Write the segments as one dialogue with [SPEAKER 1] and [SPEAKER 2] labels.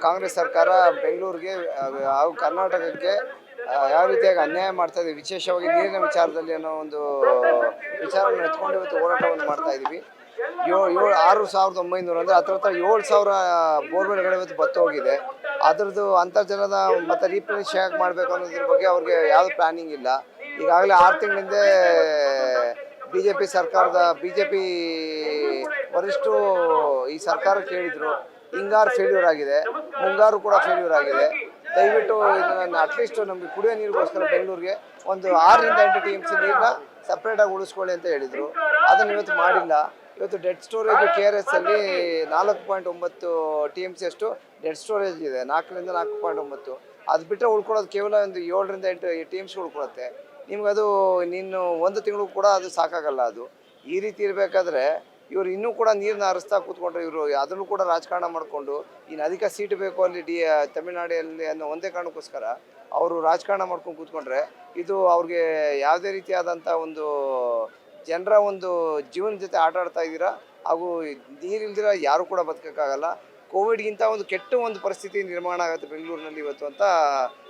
[SPEAKER 1] ಕಾಂಗ್ರೆಸ್ ಸರ್ಕಾರ ಬೆಂಗಳೂರಿಗೆ ಹಾಗೂ ಕರ್ನಾಟಕಕ್ಕೆ ಯಾವ ರೀತಿಯಾಗಿ ಅನ್ಯಾಯ ಮಾಡ್ತಾ ಇದೆ, ವಿಶೇಷವಾಗಿ ನೀರಿನ ವಿಚಾರದಲ್ಲಿ ಅನ್ನೋ ಒಂದು ವಿಚಾರವನ್ನು ಎತ್ಕೊಂಡು ಇವತ್ತು ಹೋರಾಟವನ್ನು ಮಾಡ್ತಾ ಇದ್ದೀವಿ. 6,900 ಅಂದರೆ ಹತ್ರ 7,000 ಬೋರ್ವೆಲ್ಗಳು ಇವತ್ತು ಬತ್ತು ಹೋಗಿದೆ. ಅದರದ್ದು ಅಂತರ್ಜಲದ ಮತ್ತು ರೀಪ್ಲೇಸ್ ಹೇಗೆ ಮಾಡಬೇಕು ಅನ್ನೋದ್ರ ಬಗ್ಗೆ ಅವ್ರಿಗೆ ಯಾವುದು ಪ್ಲಾನಿಂಗ್ ಇಲ್ಲ. ಈಗಾಗಲೇ 6 ತಿಂಗಳಿಂದ ಬಿಜೆಪಿ ವರಿಷ್ಠರು ಈ ಸರ್ಕಾರ ಕೇಳಿದ್ರು. ಹಿಂಗಾರು ಫೇಲ್ಯೂರ್ ಆಗಿದೆ, ಮುಂಗಾರು ಕೂಡ ಫೇಲ್ಯೂರ್ ಆಗಿದೆ. ದಯವಿಟ್ಟು ಇದನ್ನು ಅಟ್ಲೀಸ್ಟ್ ನಮಗೆ ಕುಡಿಯೋ ನೀರಿಗೋಸ್ಕರ ಬೆಂಗಳೂರಿಗೆ ಒಂದು 6ರಿಂದ 8 TMC ನೀರನ್ನ ಸಪ್ರೇಟಾಗಿ ಉಳಿಸ್ಕೊಳ್ಳಿ ಅಂತ ಹೇಳಿದರು. ಅದನ್ನು ಇವತ್ತು ಮಾಡಿಲ್ಲ. ಇವತ್ತು ಡೆಡ್ ಸ್ಟೋರೇಜ್ KRS ಅಲ್ಲಿ 4.9 TMC ಅಷ್ಟು ಡೆಡ್ ಸ್ಟೋರೇಜ್ ಇದೆ, 4ರಿಂದ 4.9. ಅದು ಬಿಟ್ಟರೆ ಉಳ್ಕೊಳ್ಳೋದು ಕೇವಲ ಒಂದು 7ರಿಂದ 8 TMC ಉಳ್ಕೊಳುತ್ತೆ. ನಿಮಗದು ನೀನು ಒಂದು ತಿಂಗಳು ಕೂಡ ಅದು ಸಾಕಾಗಲ್ಲ. ಅದು ಈ ರೀತಿ ಇರಬೇಕಾದ್ರೆ ಇವರು ಇನ್ನೂ ಕೂಡ ನೀರನ್ನ ಹರಿಸ್ತಾ ಕೂತ್ಕೊಂಡ್ರೆ ಇವರು ಅದನ್ನು ಕೂಡ ರಾಜಕಾರಣ ಮಾಡಿಕೊಂಡು ಇನ್ನು ಅಧಿಕ ಸೀಟ್ ಬೇಕು ಅಲ್ಲಿ ತಮಿಳ್ನಾಡಿನಲ್ಲಿ ಅನ್ನೋ ಒಂದೇ ಕಾರಣಕ್ಕೋಸ್ಕರ ಅವರು ರಾಜಕಾರಣ ಮಾಡ್ಕೊಂಡು ಕೂತ್ಕೊಂಡ್ರೆ ಇದು ಅವ್ರಿಗೆ ಯಾವುದೇ ರೀತಿಯಾದಂಥ ಒಂದು ಜನರ ಒಂದು ಜೀವನ ಜೊತೆ ಆಟ ಆಡ್ತಾ ಇದ್ದೀರಾ. ಹಾಗೂ ನೀರಿಲ್ದಿರ ಯಾರು ಕೂಡ ಬದುಕೋಕ್ಕಾಗಲ್ಲ. ಕೋವಿಡ್ಗಿಂತ ಒಂದು ಕೆಟ್ಟ ಒಂದು ಪರಿಸ್ಥಿತಿ ನಿರ್ಮಾಣ ಆಗುತ್ತೆ ಬೆಂಗಳೂರಿನಲ್ಲಿ ಇವತ್ತು ಅಂತ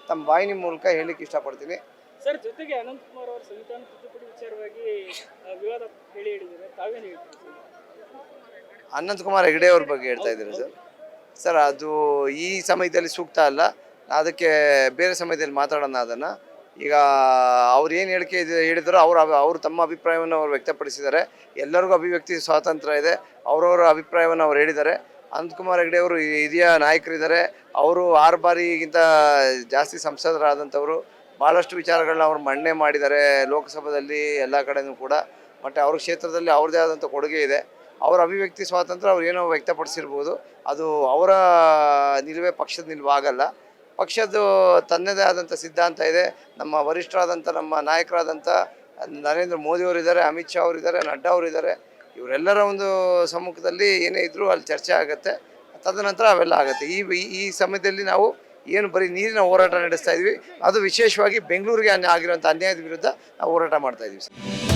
[SPEAKER 1] ತಮ್ಮ ಬಾಯಿನ ಮೂಲಕ ಹೇಳಲಿಕ್ಕೆ ಇಷ್ಟಪಡ್ತೀನಿ.
[SPEAKER 2] ಸರ್, ಜೊತೆಗೆ ಅನಂತಕುಮಾರ್ ಅವರು ಸಂವಿಧಾನ ತಿದ್ದುಪಡಿ ವಿಚಾರವಾಗಿ ವಿವಾದ ಹೇಳಿದ್ದಾರೆ, ತಾವೇನು ಹೇಳ್ತೀರಿ?
[SPEAKER 1] ಅನಂತಕುಮಾರ್ ಹೆಗಡೆ ಅವ್ರ ಬಗ್ಗೆ ಹೇಳ್ತಾ ಇದ್ದೀರಾ ಸರ್? ಅದು ಈ ಸಮಯದಲ್ಲಿ ಸೂಕ್ತ ಅಲ್ಲ. ಅದಕ್ಕೆ ಬೇರೆ ಸಮಯದಲ್ಲಿ ಮಾತಾಡೋಣ ಅದನ್ನು. ಈಗ ಅವ್ರು ಏನು ಹೇಳಿದ್ರು ಅವರು ತಮ್ಮ ಅಭಿಪ್ರಾಯವನ್ನು ಅವ್ರು ವ್ಯಕ್ತಪಡಿಸಿದ್ದಾರೆ. ಎಲ್ಲರಿಗೂ ಅಭಿವ್ಯಕ್ತಿ ಸ್ವಾತಂತ್ರ್ಯ ಇದೆ. ಅವರವರ ಅಭಿಪ್ರಾಯವನ್ನು ಅವ್ರು ಹೇಳಿದ್ದಾರೆ. ಅನಂತಕುಮಾರ್ ಹೆಗಡೆ ಅವರು ಹಿರಿಯ ನಾಯಕರಿದ್ದಾರೆ. ಅವರು 6 ಬಾರಿಗಿಂತ ಜಾಸ್ತಿ ಸಂಸದರಾದಂಥವರು. ಭಾಳಷ್ಟು ವಿಚಾರಗಳನ್ನ ಅವರು ಮಂಡನೆ ಮಾಡಿದ್ದಾರೆ ಲೋಕಸಭೆಯಲ್ಲಿ, ಎಲ್ಲ ಕಡೆಯೂ ಕೂಡ. ಮತ್ತು ಅವ್ರ ಕ್ಷೇತ್ರದಲ್ಲಿ ಅವ್ರದ್ದೇ ಆದಂಥ ಕೊಡುಗೆ ಇದೆ. ಅವರ ಅಭಿವ್ಯಕ್ತಿ ಸ್ವಾತಂತ್ರ್ಯ ಅವ್ರು ಏನೋ ವ್ಯಕ್ತಪಡಿಸಿರ್ಬೋದು. ಅದು ಅವರ ನಿಲುವೇ ಪಕ್ಷದ ನಿಲುವಾಗಲ್ಲ. ಪಕ್ಷದ್ದು ತನ್ನದೇ ಆದಂಥ ಸಿದ್ಧಾಂತ ಇದೆ. ನಮ್ಮ ವರಿಷ್ಠರಾದಂಥ ನಮ್ಮ ನಾಯಕರಾದಂಥ ನರೇಂದ್ರ ಮೋದಿಯವರಿದ್ದಾರೆ, ಅಮಿತ್ ಶಾ ಅವರಿದ್ದಾರೆ, ನಡ್ಡಾ ಅವರಿದ್ದಾರೆ. ಇವರೆಲ್ಲರ ಒಂದು ಸಮ್ಮುಖದಲ್ಲಿ ಏನೇ ಇದ್ದರೂ ಅಲ್ಲಿ ಚರ್ಚೆ ಆಗುತ್ತೆ. ತದನಂತರ ಅವೆಲ್ಲ ಆಗುತ್ತೆ. ಈ ಸಮಯದಲ್ಲಿ ನಾವು ಏನು ಬರೀ ನೀರಿನ ಹೋರಾಟ ನಡೆಸ್ತಾ ಇದ್ವಿ, ಅದು ವಿಶೇಷವಾಗಿ ಬೆಂಗಳೂರಿಗೆ ಆಗಿರುವಂಥ ಅನ್ಯಾಯದ ವಿರುದ್ಧ ನಾವು ಹೋರಾಟ ಮಾಡ್ತಾ ಇದ್ವಿ ಸರ್.